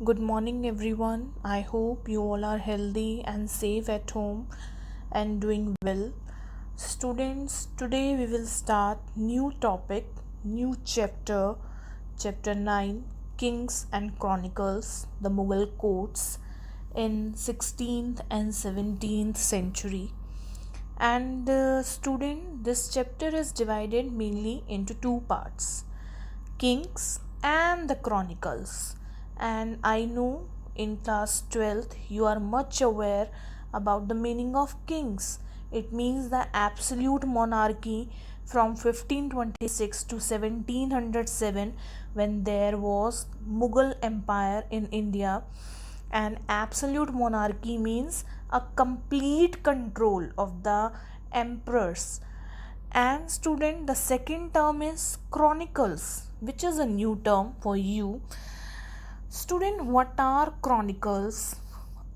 Good morning, everyone. I hope you all are healthy and safe at home and doing well. Students, today we will start new topic, new chapter, chapter 9, Kings and Chronicles, the Mughal courts in 16th and 17th century. And student, this chapter is divided mainly into two parts, Kings and the Chronicles. And I know in class 12th you are much aware about the meaning of kings. It means the absolute monarchy from 1526 to 1707 when there was Mughal Empire in India. And absolute monarchy means a complete control of the emperors. And student, the second term is chronicles, which is a new term for you. Student, what are chronicles?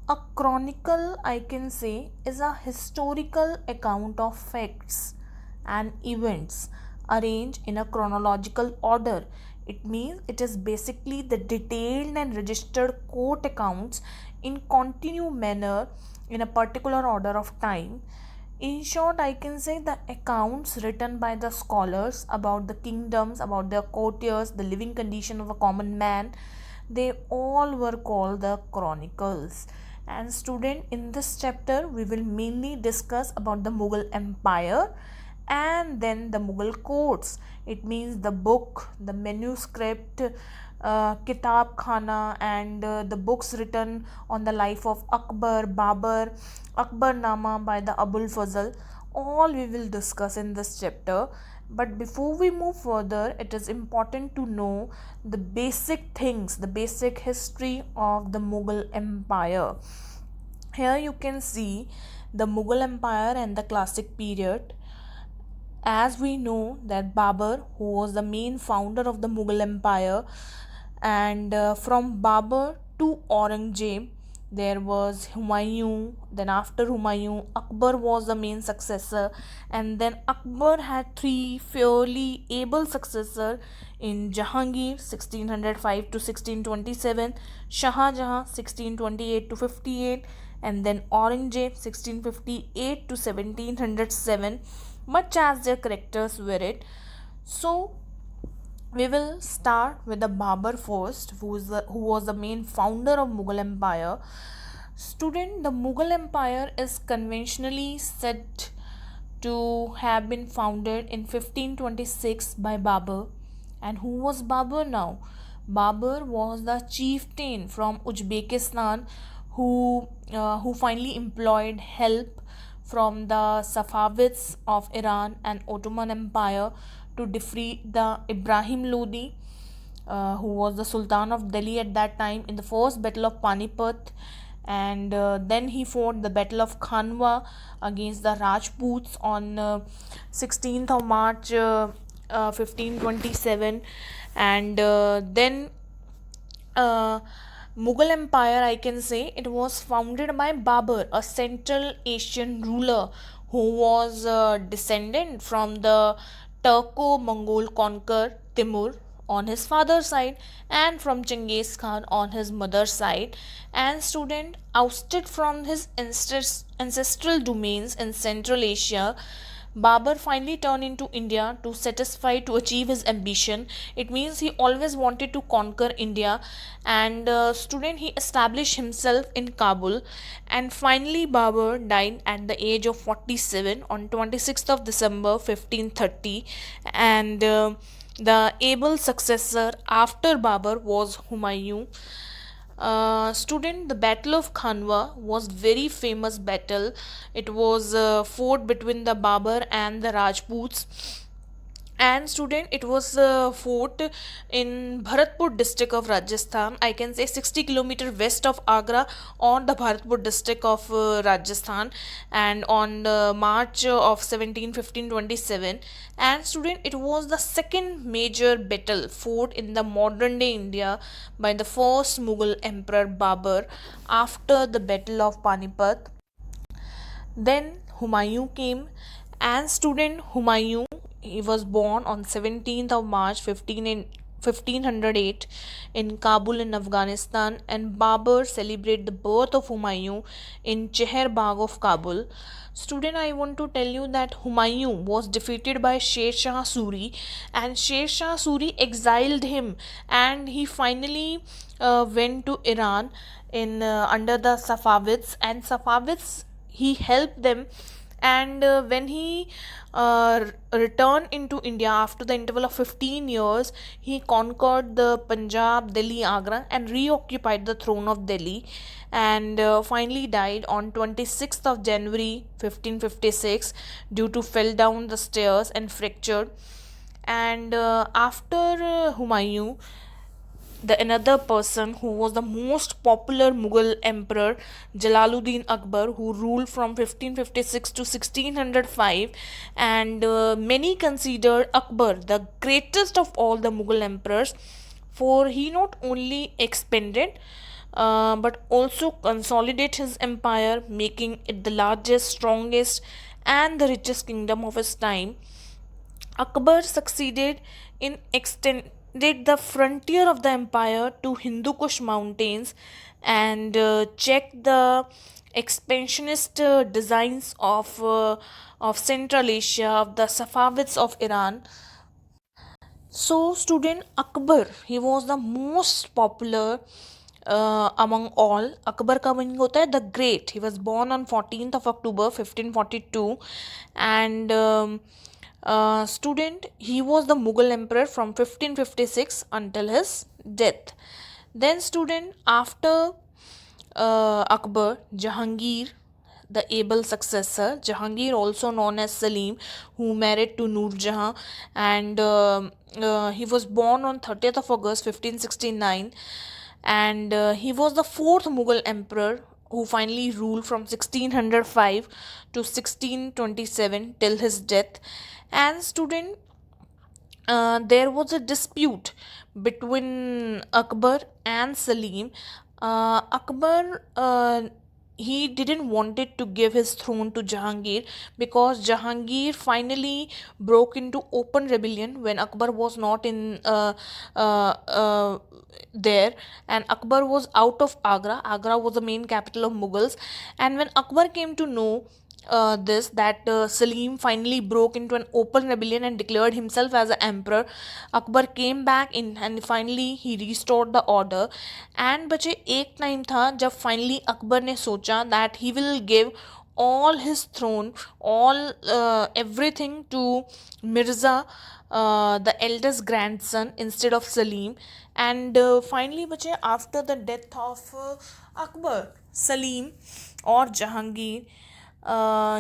A chronicle, I can say, is a historical account of facts and events arranged in a chronological order. It means it is basically the detailed and registered court accounts in continuous manner in a particular order of time. In short, I can say the accounts written by the scholars about the kingdoms, about their courtiers, the living condition of a common man, they all were called the chronicles. And student, in this chapter we will mainly discuss about the Mughal Empire and then the Mughal courts. It means the book, the manuscript, Kitab Khana, and the books written on the life of Akbar, Babur, Akbar Nama by the Abul Fazl. All we will discuss in this chapter. But before we move further, it is important to know the basic things, the basic history of the Mughal Empire. Here you can see the Mughal Empire and the classic period. As we know that Babur, who was the main founder of the Mughal Empire, and from Babur to Aurangzeb, there was Humayun. Then after Humayun, Akbar was the main successor, and then Akbar had three fairly able successors in Jahangir 1605 to 1627, Shah Jahan 1628 to 58, and then Aurangzeb 1658 to 1707, much as their characters were it. So we will start with the Babur first, who was the main founder of Mughal Empire. Student, the Mughal Empire is conventionally said to have been founded in 1526 by Babur. And who was Babur now? Babur was the chieftain from Uzbekistan who finally employed help from the Safavids of Iran and Ottoman Empire to defeat the Ibrahim Lodi, who was the Sultan of Delhi at that time, in the first battle of Panipat. And then he fought the battle of Khanwa against the Rajputs on 16th of March 1527. And then uh, Mughal Empire, I can say, it was founded by Babur, a Central Asian ruler who was a descendant from the Turco-Mongol conqueror Timur on his father's side and from Genghis Khan on his mother's side. And student, ousted from his ancestral domains in Central Asia, Babur finally turned into India to achieve his ambition. It means he always wanted to conquer India, and student, he established himself in Kabul. And finally Babur died at the age of 47 on 26th of December 1530. And the able successor after Babur was Humayun. Student, the Battle of Khanwa was very famous battle. It was fought between the Babur and the Rajputs. And student, it was fort in Bharatpur district of Rajasthan, I can say 60 kilometer west of Agra, on the Bharatpur district of Rajasthan, and on March of 1527. And student, it was the second major battle fought in the modern day India by the first Mughal emperor Babur after the battle of Panipat. Then Humayun came. And student, Humayun, he was born on 17th of March 1508 in Kabul in Afghanistan, and Babur celebrate the birth of Humayun in Cheher Bagh of Kabul. Student, I want to tell you that Humayun was defeated by Sher Shah Suri, and Sher Shah Suri exiled him, and he finally went to Iran in under the Safavids, and Safavids he helped them. And when he returned into India after the interval of 15 years, he conquered the Punjab, Delhi, Agra, and reoccupied the throne of Delhi, and finally died on 26th of January 1556 due to fell down the stairs and fractured. And after Humayun, the another person who was the most popular Mughal emperor, Jalaluddin Akbar, who ruled from 1556 to 1605, and many considered Akbar the greatest of all the Mughal emperors, for he not only expanded but also consolidate his empire, making it the largest, strongest, and the richest kingdom of his time. Akbar succeeded in extended the frontier of the empire to Hindu Kush mountains, and checked the expansionist designs of Central Asia, of the Safavids of Iran. So, student, Akbar, he was the most popular among all. Akbar का meaning होता है the great. He was born on 14th of October 1542, and student, he was the Mughal emperor from 1556 until his death. Then, student, after Akbar, Jahangir, the able successor, Jahangir, also known as Salim, who married to Noor Jahan, and he was born on 30th of August 1569, and he was the fourth Mughal emperor who finally ruled from 1605 to 1627 till his death. And student, there was a dispute between Akbar and Salim. Akbar, he didn't wanted to give his throne to Jahangir, because Jahangir finally broke into open rebellion when Akbar was not in there, and Akbar was out of Agra. Agra was the main capital of Mughals, and when Akbar came to know this that Salim finally broke into an open rebellion and declared himself as an emperor, Akbar came back in and finally he restored the order. And बच्चे एक time था जब finally Akbar ने सोचा that he will give all his throne, all everything to Mirza, the eldest grandson, instead of Salim. And finally बच्चे after the death of Akbar, Salim or Jahangir,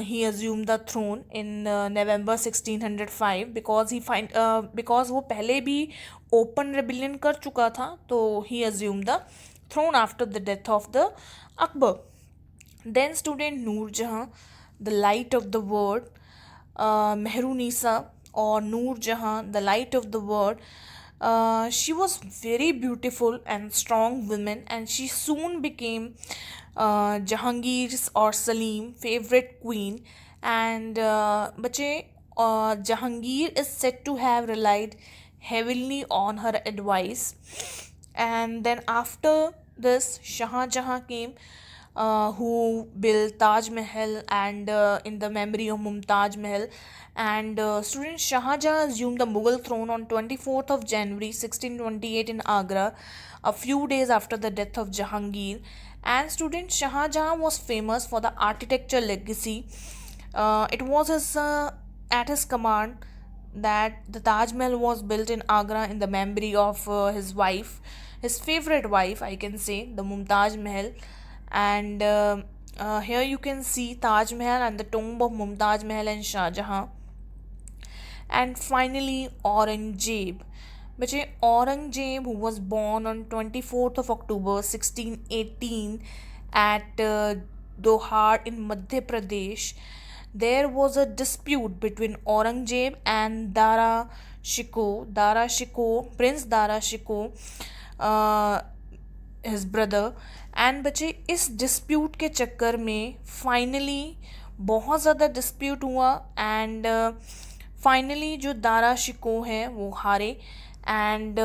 he assumed the throne in November 1605, because वो पहले भी open rebellion कर चुका था, तो he assumed the throne after the death of the Akbar. Then student, Noor Jahan, the light of the world, Mehrunisa or Noor Jahan, the light of the world. She was very beautiful and strong woman, and she soon became Jahangir's or Salim favorite queen. And बच्चे, Jahangir is said to have relied heavily on her advice. And then after this, Shah Jahan came, who built Taj Mahal, and in the memory of Mumtaz Mahal. And student, Shah Jahan assumed the Mughal throne on 24th of January 1628 in Agra, a few days after the death of Jahangir. And student, Shah Jahan was famous for the architecture legacy. It was at his command that the Taj Mahal was built in Agra in the memory of his wife, his favorite wife, I can say, the Mumtaz Mahal. And here you can see Taj Mahal and the tomb of Mumtaz Mahal and Shah Jahan. And finally, Aurangzeb. बच्चे, Aurangzeb, who was born on 24th of October 1618 at Dohar in Madhya Pradesh. There was a dispute between Aurangzeb and Dara Shikoh, Prince Dara Shikoh, his brother. And बच्चे, इस dispute के चक्कर में finally बहुत ज़्यादा dispute हुआ, and finally जो दारा शिकोह हैं वो हारे, and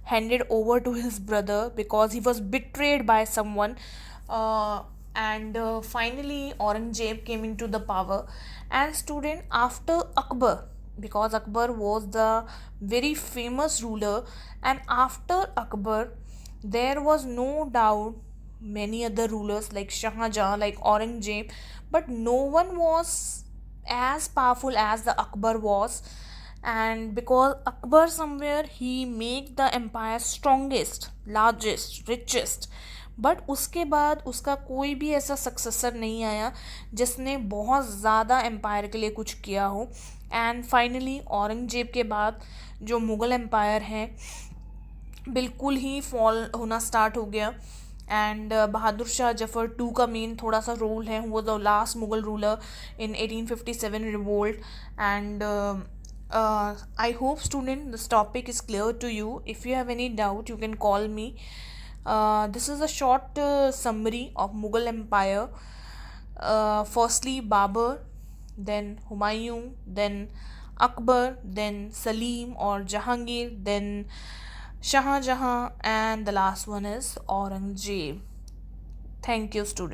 handed over to his brother because he was betrayed by someone. And finally Aurangzeb came into the power. And student, after Akbar, because Akbar was the very famous ruler, and after Akbar there was no doubt many other rulers like Shah Jahan, like Aurangzeb, but no one was as powerful as the Akbar was. And because Akbar somewhere he made the empire strongest, largest, richest, but उसके बाद उसका कोई भी ऐसा successor नहीं आया जिसने बहुत ज़्यादा एम्पायर के लिए कुछ किया हो. एंड फाइनली औरंगजेब के बाद जो मुग़ल एम्पायर है बिल्कुल ही फॉल होना स्टार्ट हो गया. एंड बहादुर शाह जफ़र टू का मेन थोड़ा सा रोल है. वो the last Mughal ruler in 1857 रिवोल्ट. And I hope student this topic is clear to you. If you have any doubt you can call me. This is a short summary of Mughal Empire. Firstly Babur, then Humayun, then Akbar, then Salim or Jahangir, then Shah Jahan, and the last one is Aurangzeb. Thank you student.